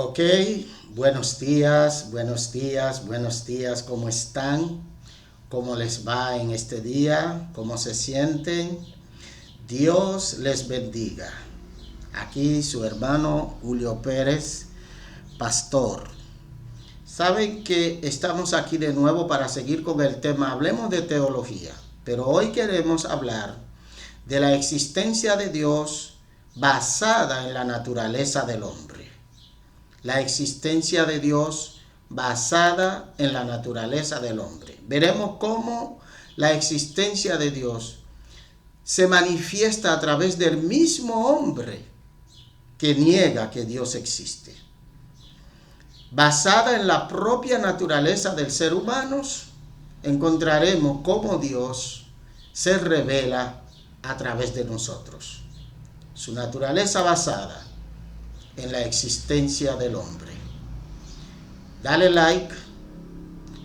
Ok, buenos días, ¿cómo están? ¿Cómo les va en este día? ¿Cómo se sienten? Dios les bendiga. Aquí su hermano Julio Pérez, pastor. Saben que estamos aquí de nuevo para seguir con el tema, hablemos de teología, pero hoy queremos hablar de la existencia de Dios basada en la naturaleza del hombre. La existencia de Dios basada en la naturaleza del hombre. Veremos cómo la existencia de Dios se manifiesta a través del mismo hombre que niega que Dios existe. Basada en la propia naturaleza del ser humano, encontraremos cómo Dios se revela a través de nosotros. Su naturaleza basada en la existencia del hombre. Dale like,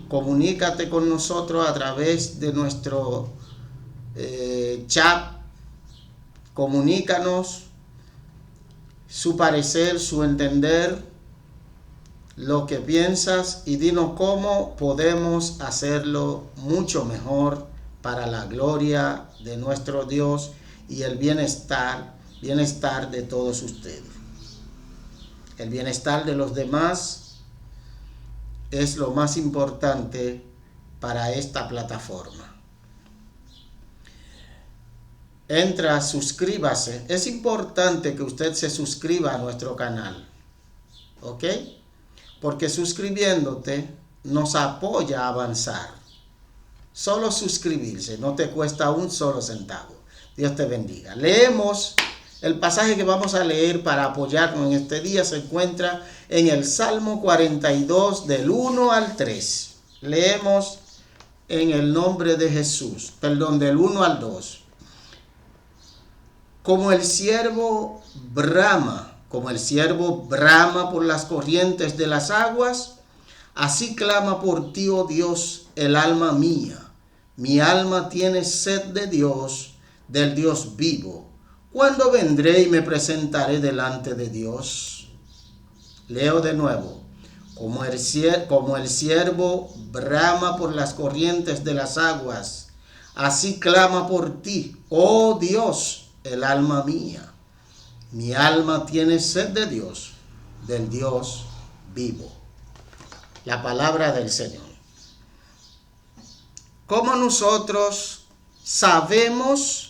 comunícate con nosotros a través de nuestro chat, comunícanos su parecer, su entender, lo que piensas y dinos cómo podemos hacerlo mucho mejor para la gloria de nuestro Dios y el bienestar de todos ustedes. El bienestar de los demás es lo más importante para esta plataforma. Entra, suscríbase. Es importante que usted se suscriba a nuestro canal. ¿Ok? Porque suscribiéndote nos apoya a avanzar. Solo suscribirse, no te cuesta un solo centavo. Dios te bendiga. Leemos el pasaje que vamos a leer para apoyarnos en este día. Se encuentra en el Salmo 42 del 1 al 3. Leemos en el nombre de Jesús. Del 1 al 2. Como el siervo brama por las corrientes de las aguas, así clama por ti, oh Dios, el alma mía. Mi alma tiene sed de Dios, del Dios vivo. ¿Cuándo vendré y me presentaré delante de Dios? Leo de nuevo. Como el siervo brama por las corrientes de las aguas, así clama por ti, oh Dios, el alma mía. Mi alma tiene sed de Dios, del Dios vivo. La palabra del Señor. ¿Cómo nosotros sabemos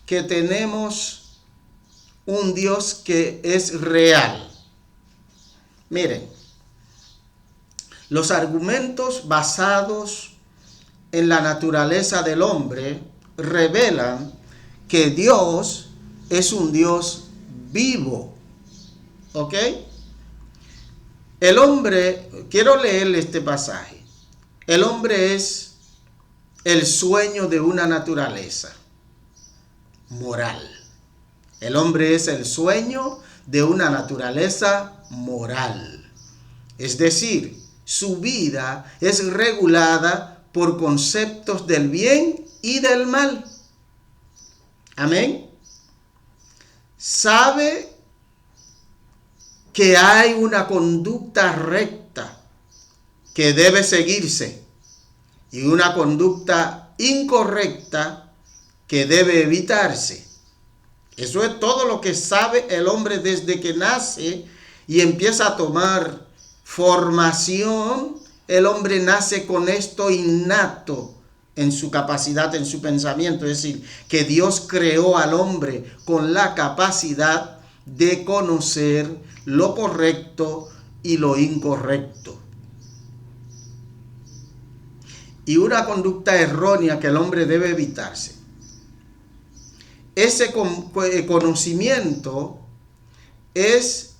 que tenemos un Dios que es real? Miren, los argumentos basados en la naturaleza del hombre revelan que Dios es un Dios vivo. ¿Ok? El hombre, quiero leerle este pasaje. El hombre es el sueño de una naturaleza moral. El hombre es el sueño de una naturaleza moral. Es decir, su vida es regulada por conceptos del bien y del mal. Amén. Sabe que hay una conducta recta que debe seguirse y una conducta incorrecta que debe evitarse. Eso es todo lo que sabe el hombre desde que nace y empieza a tomar formación. El hombre nace con esto innato en su capacidad, en su pensamiento. Es decir, que Dios creó al hombre con la capacidad de conocer lo correcto y lo incorrecto. Y una conducta errónea que el hombre debe evitarse. Ese conocimiento es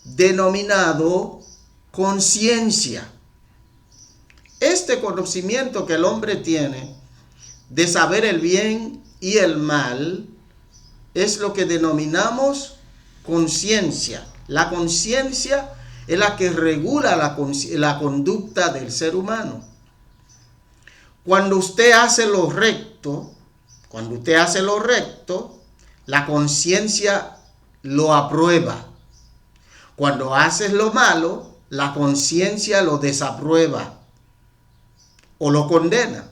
denominado conciencia. Este conocimiento que el hombre tiene de saber el bien y el mal es lo que denominamos conciencia. La conciencia es la que regula la conducta del ser humano. Cuando usted hace lo recto, la conciencia lo aprueba. Cuando haces lo malo, la conciencia lo desaprueba o lo condena.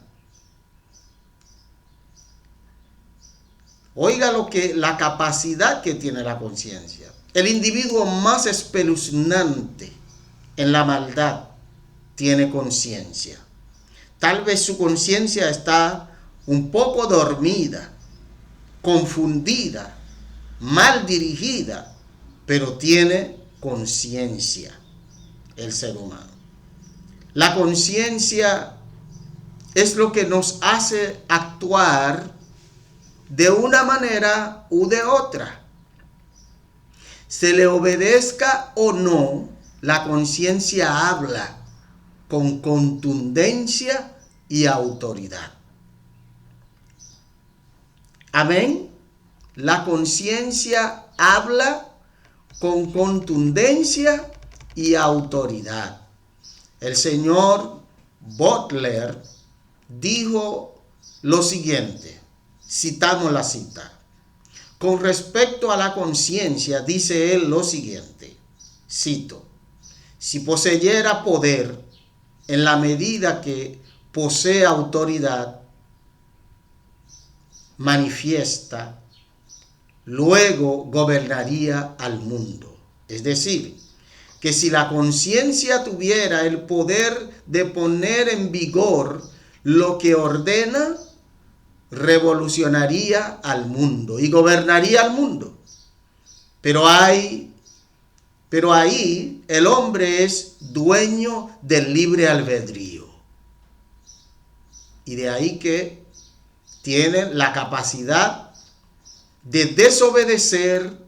Oiga la capacidad que tiene la conciencia. El individuo más espeluznante en la maldad tiene conciencia. Tal vez su conciencia está un poco dormida, confundida, mal dirigida, pero tiene conciencia el ser humano. La conciencia es lo que nos hace actuar de una manera u de otra. Se le obedezca o no, la conciencia habla con contundencia y autoridad. Amén. La conciencia habla con contundencia y autoridad. El señor Butler dijo lo siguiente, citamos la cita. Con respecto a la conciencia, dice él lo siguiente, cito, si poseyera poder en la medida que posee autoridad manifiesta, luego gobernaría al mundo. Es decir, que si la conciencia tuviera el poder de poner en vigor lo que ordena, revolucionaría al mundo y gobernaría al mundo. Pero ahí el hombre es dueño del libre albedrío. Y de ahí que tiene la capacidad de desobedecer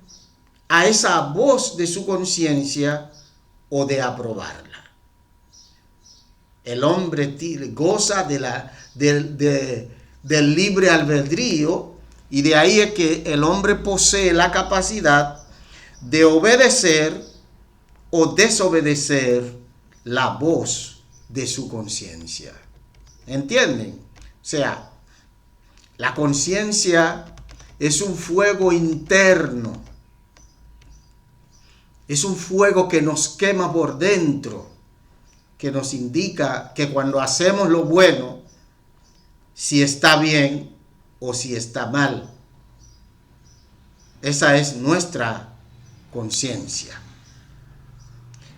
a esa voz de su conciencia o de aprobarla. El hombre goza del libre albedrío y de ahí es que el hombre posee la capacidad de obedecer o desobedecer la voz de su conciencia. ¿Entienden? O sea, la conciencia es un fuego interno. Es un fuego que nos quema por dentro, que nos indica que cuando hacemos lo bueno, si está bien o si está mal. Esa es nuestra conciencia.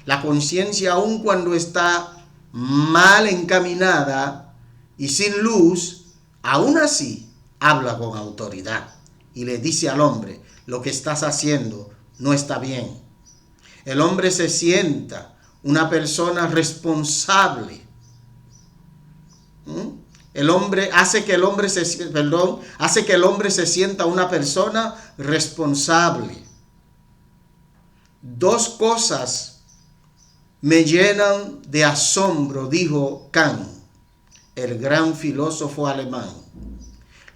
La conciencia, aun cuando está mal encaminada y sin luz, aún así habla con autoridad y le dice al hombre, lo que estás haciendo no está bien. El hombre se sienta una persona responsable. El hombre hace que el hombre se sienta una persona responsable. Dos cosas me llenan de asombro, dijo Kant, el gran filósofo alemán.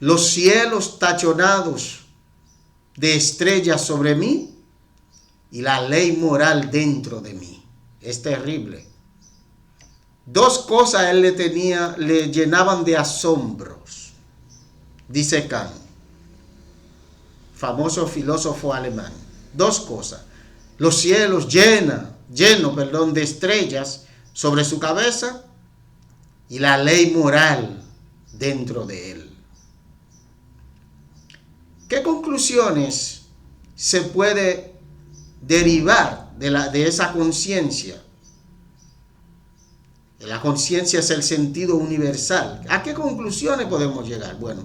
Los cielos tachonados de estrellas sobre mí y la ley moral dentro de mí. Es terrible. Dos cosas él le llenaban de asombros, dice Kant, famoso filósofo alemán. Dos cosas. Los cielos llenos de estrellas sobre su cabeza y la ley moral dentro de él. ¿Qué conclusiones se puede derivar de esa conciencia? La conciencia es el sentido universal. ¿A qué conclusiones podemos llegar? Bueno,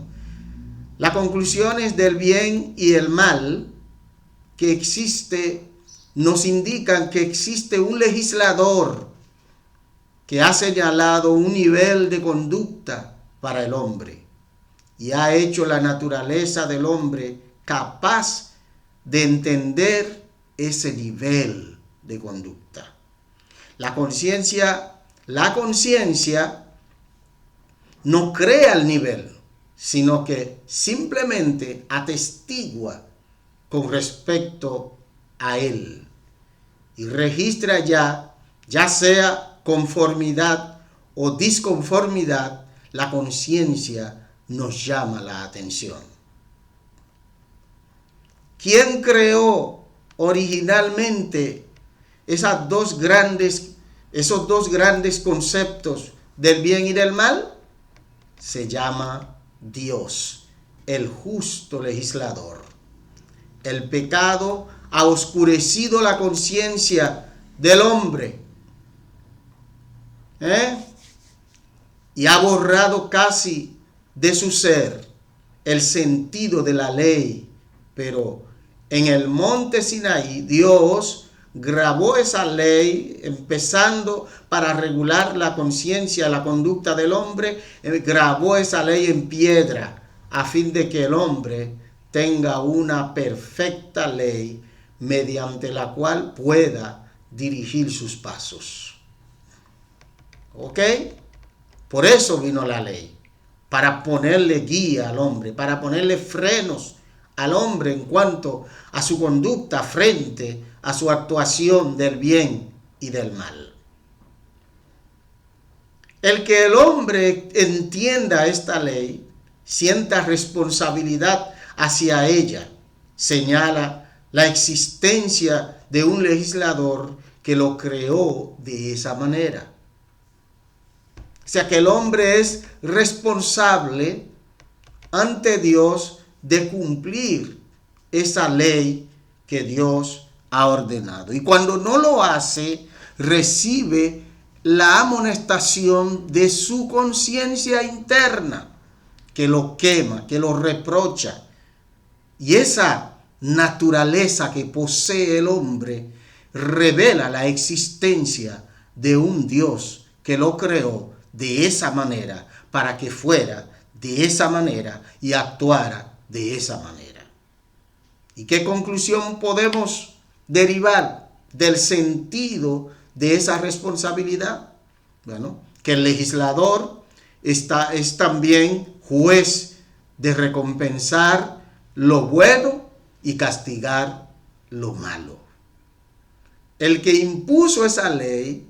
las conclusiones del bien y el mal que existe nos indican que existe un legislador que ha señalado un nivel de conducta para el hombre y ha hecho la naturaleza del hombre capaz de entender ese nivel de conducta. La conciencia no crea el nivel, sino que simplemente atestigua con respecto a él y registra ya sea conformidad o disconformidad, la conciencia nos llama la atención. ¿Quién creó originalmente esos dos grandes conceptos del bien y del mal? Se llama Dios, el justo legislador. El pecado ha oscurecido la conciencia del hombre, y ha borrado casi de su ser el sentido de la ley. Pero en el monte Sinaí, Dios grabó esa ley, empezando para regular la conciencia, la conducta del hombre, grabó esa ley en piedra, a fin de que el hombre tenga una perfecta ley mediante la cual pueda dirigir sus pasos. ¿Ok? Por eso vino la ley, para ponerle guía al hombre, para ponerle frenos al hombre en cuanto a su conducta frente a su actuación del bien y del mal. El que el hombre entienda esta ley, sienta responsabilidad hacia ella, señala la existencia de un legislador que lo creó de esa manera. O sea que el hombre es responsable ante Dios de cumplir esa ley que Dios ha ordenado. Y cuando no lo hace, recibe la amonestación de su conciencia interna, que lo quema, que lo reprocha. Y esa naturaleza que posee el hombre revela la existencia de un Dios que lo creó de esa manera, para que fuera de esa manera y actuara de esa manera. ¿Y qué conclusión podemos derivar del sentido de esa responsabilidad? Bueno, que el legislador es también juez de recompensar lo bueno y castigar lo malo. El que impuso esa ley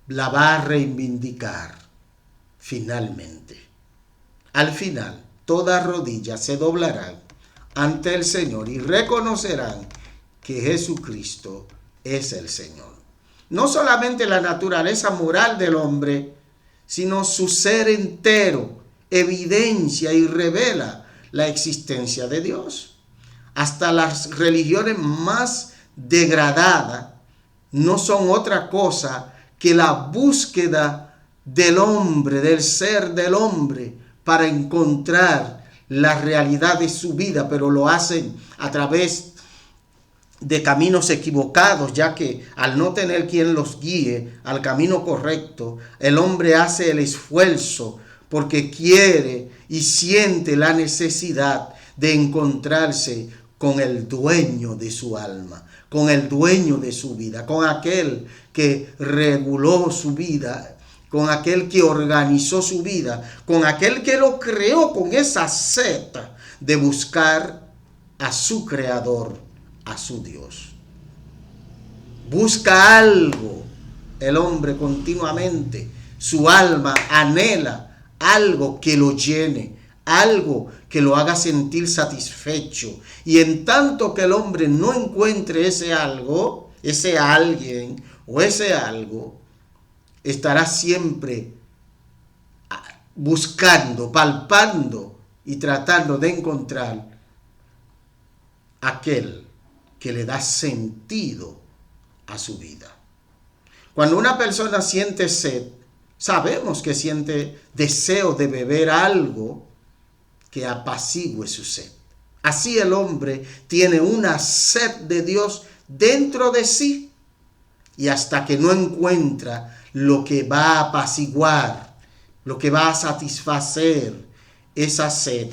la va a reivindicar finalmente. Al final, todas rodillas se doblarán ante el Señor y reconocerán que Jesucristo es el Señor. No solamente la naturaleza moral del hombre, sino su ser entero evidencia y revela la existencia de Dios. Hasta las religiones más degradadas no son otra cosa que la búsqueda del hombre, del ser del hombre, para encontrar la realidad de su vida, pero lo hacen a través de caminos equivocados, ya que al no tener quien los guíe al camino correcto, el hombre hace el esfuerzo porque quiere y siente la necesidad de encontrarse con el dueño de su alma, con el dueño de su vida, con aquel que reguló su vida, con aquel que organizó su vida, con aquel que lo creó con esa sed de buscar a su creador, a su Dios. Busca algo el hombre continuamente, su alma anhela algo que lo llene, algo que lo haga sentir satisfecho. Y en tanto que el hombre no encuentre ese algo, ese alguien o ese algo, estará siempre buscando, palpando y tratando de encontrar aquel que le da sentido a su vida. Cuando una persona siente sed, sabemos que siente deseo de beber algo que apacigüe su sed. Así el hombre tiene una sed de Dios dentro de sí, y hasta que no encuentra lo que va a apaciguar, lo que va a satisfacer esa sed,